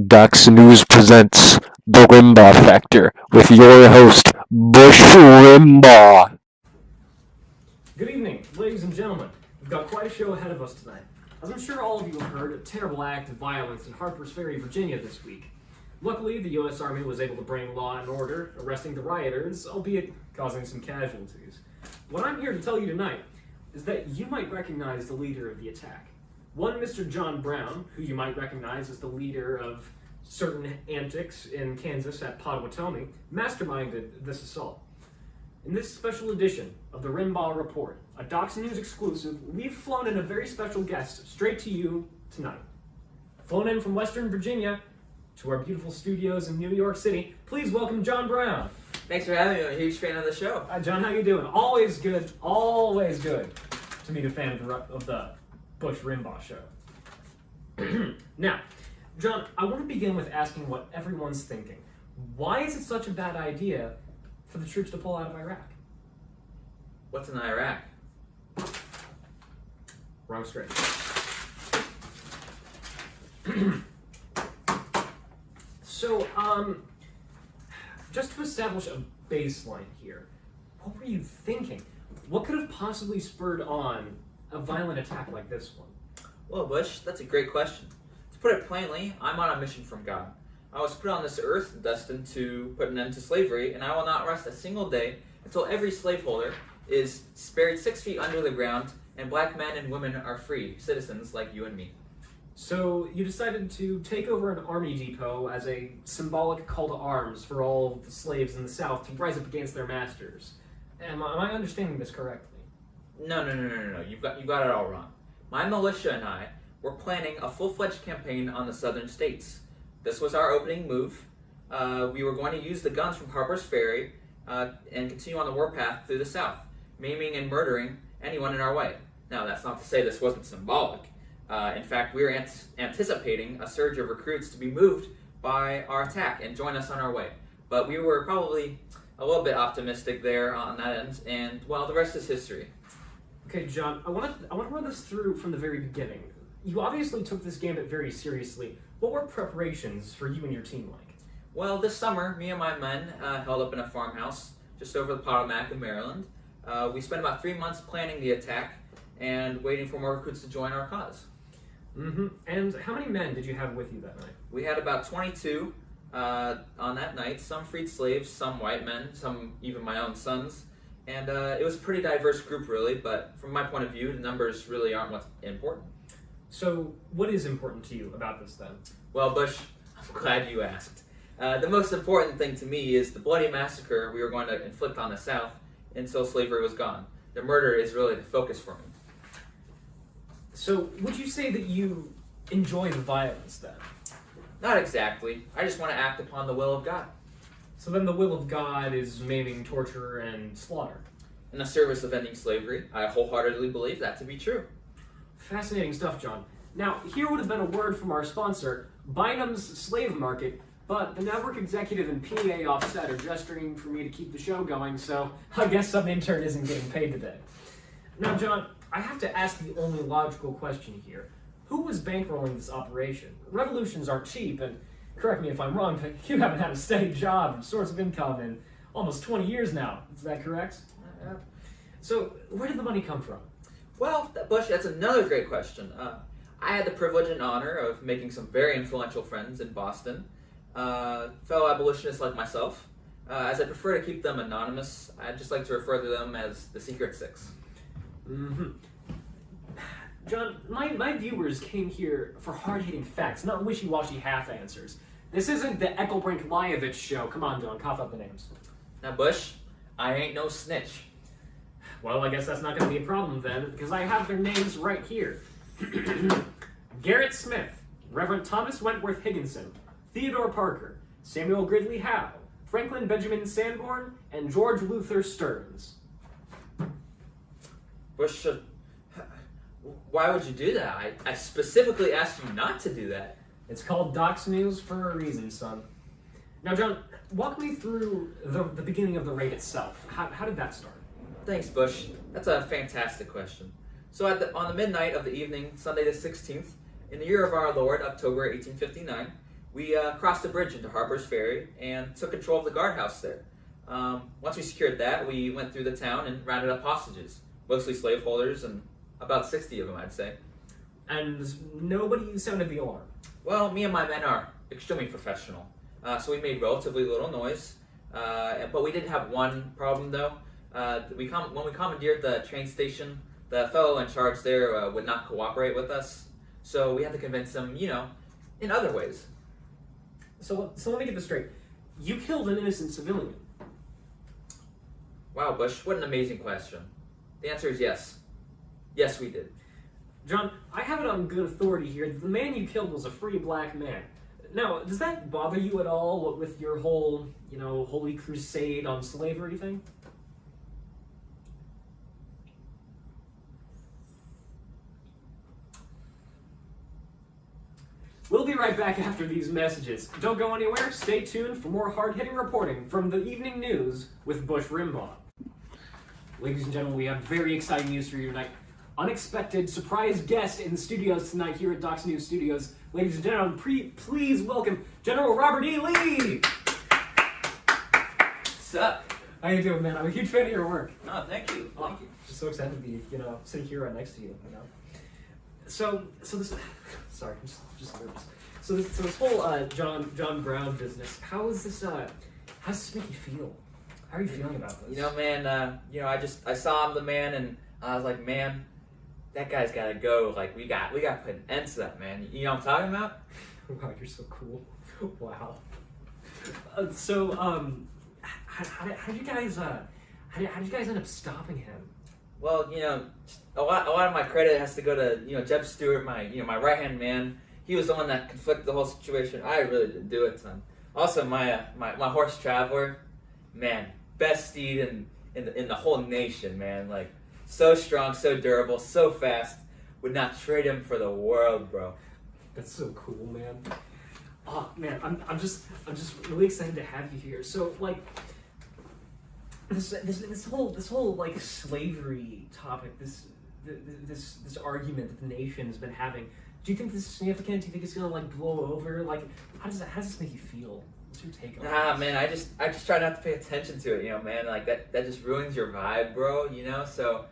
Docs News presents The Rimbaugh Factor with your host, Bush Rimbaugh. Good evening, ladies and gentlemen. We've got quite a show ahead of us tonight. As I'm sure all of you have heard, a terrible act of violence in Harper's Ferry, Virginia this week. Luckily, the U.S. Army was able to bring law and order, arresting the rioters, albeit causing some casualties. What I'm here to tell you tonight is that you might recognize the leader of the attack. One Mr. John Brown, who you might recognize as the leader of certain antics in Kansas at Potawatomi, masterminded this assault. In this special edition of the Rimbaugh Report, a Docs News exclusive, we've flown in a very special guest straight to you tonight. Flown in from Western Virginia to our beautiful studios in New York City, please welcome John Brown. Thanks for having me. I'm a huge fan of the show. Hi, John, how you doing? Always good to meet a fan of the Bush Rimbaugh show. Now, John, I want to begin with asking what everyone's thinking. Why is it such a bad idea for the troops to pull out of Iraq? What's in Iraq? Wrong straight. So, just to establish a baseline here, what were you thinking? What could have possibly spurred on a violent attack like this one? Well, Bush, that's a great question. To put it plainly, I'm on a mission from God. I was put on this earth destined to put an end to slavery, and I will not rest a single day until every slaveholder is buried 6 feet under the ground, and black men and women are free, citizens like you and me. So you decided to take over an army depot as a symbolic call to arms for all the slaves in the South to rise up against their masters. Am I understanding this correctly? No. You've got it all wrong. My militia and I were planning a full-fledged campaign on the southern states. This was our opening move. We were going to use the guns from Harper's Ferry and continue on the warpath through the South, maiming and murdering anyone in our way. Now, that's not to say this wasn't symbolic. In fact, we were anticipating a surge of recruits to be moved by our attack and join us on our way. But we were probably a little bit optimistic there on that end, and, well, the rest is history. Okay, John, I want to run this through from the very beginning. You obviously took this gambit very seriously. What were preparations for you and your team like? Well, this summer, me and my men held up in a farmhouse just over the Potomac in Maryland. We spent about 3 months planning the attack and waiting for more recruits to join our cause. Mm-hmm. And how many men did you have with you that night? We had about 22 on that night, some freed slaves, some white men, some even my own sons. And it was a pretty diverse group, really, but from my point of view, the numbers really aren't what's important. So, what is important to you about this, then? Well, Bush, I'm glad you asked. The most important thing to me is the bloody massacre we were going to inflict on the South until slavery was gone. The murder is really the focus for me. So, would you say that you enjoy the violence, then? Not exactly. I just want to act upon the will of God. So then the will of God is maiming, torture, and slaughter. In the service of ending slavery, I wholeheartedly believe that to be true. Fascinating stuff, John. Now, here would have been a word from our sponsor, Bynum's Slave Market, but the network executive and PA offset are gesturing for me to keep the show going, so I guess some intern isn't getting paid today. Now, John, I have to ask the only logical question here. Who was bankrolling this operation? Revolutions aren't cheap, and correct me if I'm wrong, but you haven't had a steady job and source of income in almost 20 years now. Is that correct? So, where did the money come from? Well, Bush, that's another great question. I had the privilege and honor of making some very influential friends in Boston, fellow abolitionists like myself. As I prefer to keep them anonymous, I'd just like to refer to them as the Secret Six. Mm-hmm. John, my viewers came here for hard-hitting facts, not wishy-washy half-answers. This isn't the Eckelbrink-Liovich show. Come on, John, cough up the names. Now, Bush, I ain't no snitch. Well, I guess that's not going to be a problem then, because I have their names right here. Garrett Smith, Reverend Thomas Wentworth Higginson, Theodore Parker, Samuel Gridley Howe, Franklin Benjamin Sanborn, and George Luther Stearns. Bush, why would you do that? I specifically asked you not to do that. It's called Docs News for a reason, son. Now, John, walk me through the beginning of the raid itself. How did that start? Thanks, Bush. That's a fantastic question. So on the midnight of the evening, Sunday the 16th, in the year of our Lord, October 1859, We crossed the bridge into Harper's Ferry and took control of the guardhouse there. Once we secured that, we went through the town and rounded up hostages, mostly slaveholders, and about 60 of them, I'd say. And nobody sounded the alarm. Well, me and my men are extremely professional, so we made relatively little noise. But we did have one problem, though. When we commandeered the train station, the fellow in charge there would not cooperate with us, so we had to convince him, in other ways. So let me get this straight. You killed an innocent civilian. Wow, Bush, what an amazing question. The answer is yes. Yes, we did. John, I have it on good authority here that the man you killed was a free black man. Now, does that bother you at all with your whole, holy crusade on slavery thing? We'll be right back after these messages. Don't go anywhere. Stay tuned for more hard-hitting reporting from the evening news with Bush Rimbaugh. Ladies and gentlemen, we have very exciting news for you tonight. Unexpected surprise guest in the studios tonight here at Docs News Studios. Ladies and gentlemen, please welcome General Robert E. Lee! What's up? How you doing, man? I'm a huge fan of your work. No, thank you. Thank you. Just so excited to be, sitting here right next to you, So this, sorry, I'm just nervous. So this whole John Brown business, how does this make you feel? How are you feeling about this? Man, I saw the man and I was like, man, that guy's gotta go. Like, we got to put an end to that, man. You know what I'm talking about? Wow, you're so cool. Wow. How did you guys end up stopping him? Well, a lot of my credit has to go to Jeb Stewart, my right hand man. He was the one that conflicted the whole situation. I really didn't do it, son. Also, my horse Traveler, man, best steed in the whole nation, man. Like, so strong, so durable, so fast. Would not trade him for the world, bro. That's so cool, man. Oh man, I'm just really excited to have you here. So like this whole like slavery topic, this argument that the nation has been having. Do you think this is significant? Do you think it's gonna like blow over? Like, how does this make you feel? What's your take on it? Nah, man, I just try not to pay attention to it, man. Like that just ruins your vibe, bro. So,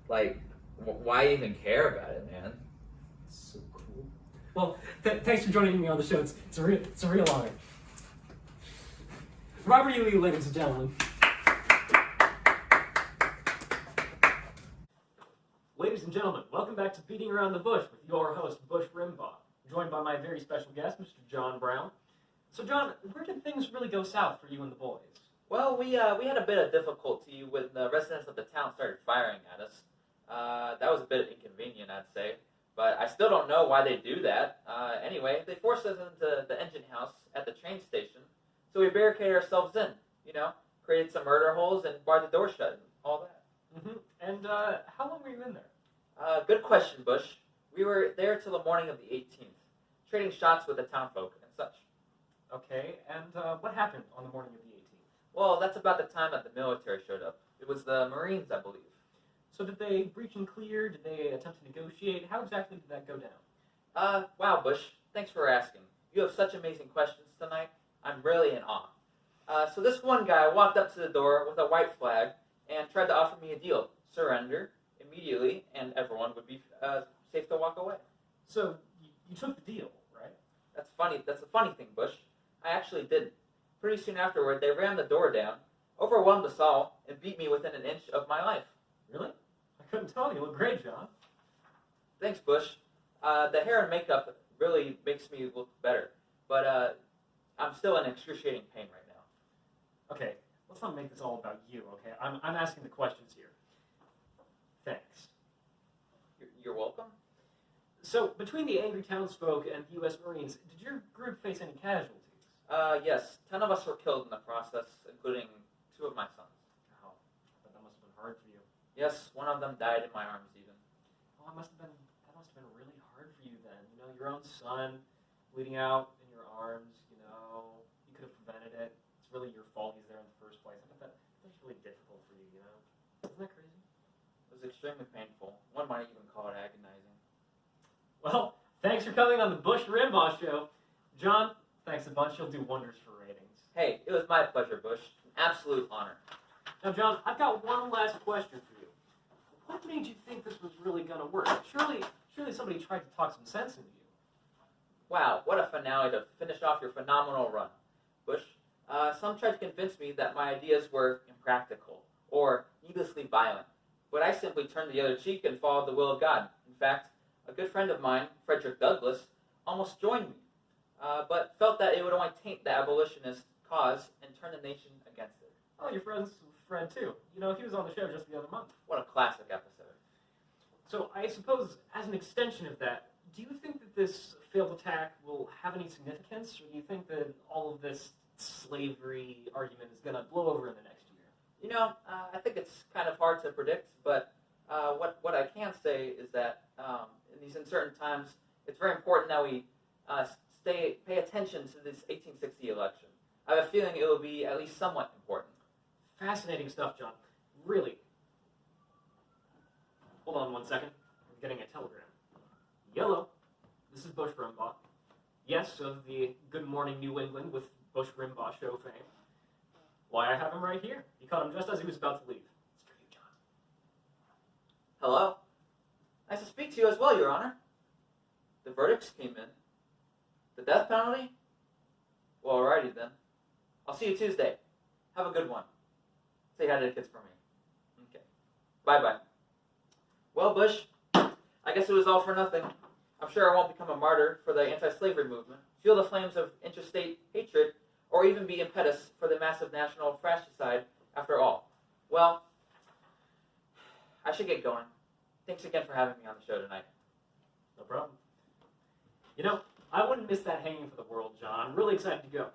like, why even care about it, man? So cool. Well, thanks for joining me on the show. It's a real honor. Robert E. Lee, ladies and gentlemen. Ladies and gentlemen, welcome back to Beating Around the Bush with your host, Bush Rimbaugh, joined by my very special guest, Mr. John Brown. So, John, where did things really go south for you and the boys? Well, we had a bit of difficulty when the residents of the town started firing at us. That was a bit inconvenient, I'd say. But I still don't know why they do that. Anyway, they forced us into the engine house at the train station, so we barricaded ourselves in, created some murder holes and barred the door shut and all that. Mm-hmm. And how long were you in there? Good question, Bush. We were there till the morning of the 18th, trading shots with the townfolk and such. Okay, and what happened on the morning of the 18th? Well, that's about the time that the military showed up. It was the Marines, I believe. So did they breach and clear? Did they attempt to negotiate? How exactly did that go down? Wow, Bush. Thanks for asking. You have such amazing questions tonight. I'm really in awe. So this one guy walked up to the door with a white flag and tried to offer me a deal. Surrender immediately, and everyone would be safe to walk away. So you took the deal, right? That's funny. That's the funny thing, Bush. I actually did. Pretty soon afterward, they ran the door down, overwhelmed us all, and beat me within an inch of my life. Really? I couldn't tell. You look great, John. Thanks, Bush. The hair and makeup really makes me look better, but I'm still in excruciating pain right now. Okay, let's not make this all about you, okay? I'm asking the questions here. Thanks. You're welcome. So, between the angry townsfolk and the U.S. Marines, did your group face any casualties? Yes. 10 of us were killed in the process, including 2 of my sons. Oh, but that must have been hard for you. Yes, one of them died in my arms even. Oh, that must have been really hard for you then. Your own son bleeding out in your arms, you could have prevented it. It's really your fault he's there in the first place. I bet that's really difficult for you, Isn't that crazy? It was extremely painful. One might even call it agonizing. Well, thanks for coming on the Bush Rimbaugh Show. John, Thanks a bunch. You'll do wonders for ratings. Hey, it was my pleasure, Bush. An absolute honor. Now, John, I've got one last question for you. What made you think this was really going to work? Surely somebody tried to talk some sense into you. Wow, what a finale to finish off your phenomenal run, Bush. Some tried to convince me that my ideas were impractical or needlessly violent, but I simply turned the other cheek and followed the will of God. In fact, a good friend of mine, Frederick Douglass, almost joined me, but felt that it would only taint the abolitionist cause and turn the nation against it. Oh, your friend too. You know, he was on the show just the other month. What a classic episode. So I suppose, as an extension of that, do you think that this failed attack will have any significance, or do you think that all of this slavery argument is going to blow over in the next year? You know, I think it's kind of hard to predict, but what I can say is that in these uncertain times, it's very important that we pay attention to this 1860 election. I have a feeling it will be at least somewhat important. Fascinating stuff, John. Really. Hold on one second. I'm getting a telegram. Yellow. This is Bush Rimbaugh. Yes, of the Good Morning New England with Bush Rimbaugh show fame. Why, I have him right here. You caught him just as he was about to leave. It's for you, John. Hello? Nice to speak to you as well, Your Honor. The verdicts came in. The death penalty? Well, alrighty then. I'll see you Tuesday. Have a good one. Say hi to the kids for me. Okay. Bye-bye. Well, Bush, I guess it was all for nothing. I'm sure I won't become a martyr for the anti-slavery movement, fuel the flames of interstate hatred, or even be impetus for the massive national fratricide after all. Well, I should get going. Thanks again for having me on the show tonight. No problem. You know, I wouldn't miss that hanging for the world, John. I'm really excited to go.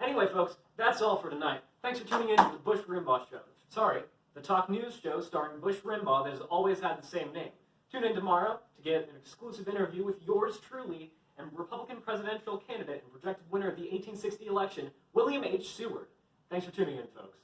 Anyway, folks, that's all for tonight. Thanks for tuning in to the Bush Rimbaugh Show. Sorry, the talk news show starring Bush Rimbaugh that has always had the same name. Tune in tomorrow to get an exclusive interview with yours truly and Republican presidential candidate and projected winner of the 1860 election, William H. Seward. Thanks for tuning in, folks.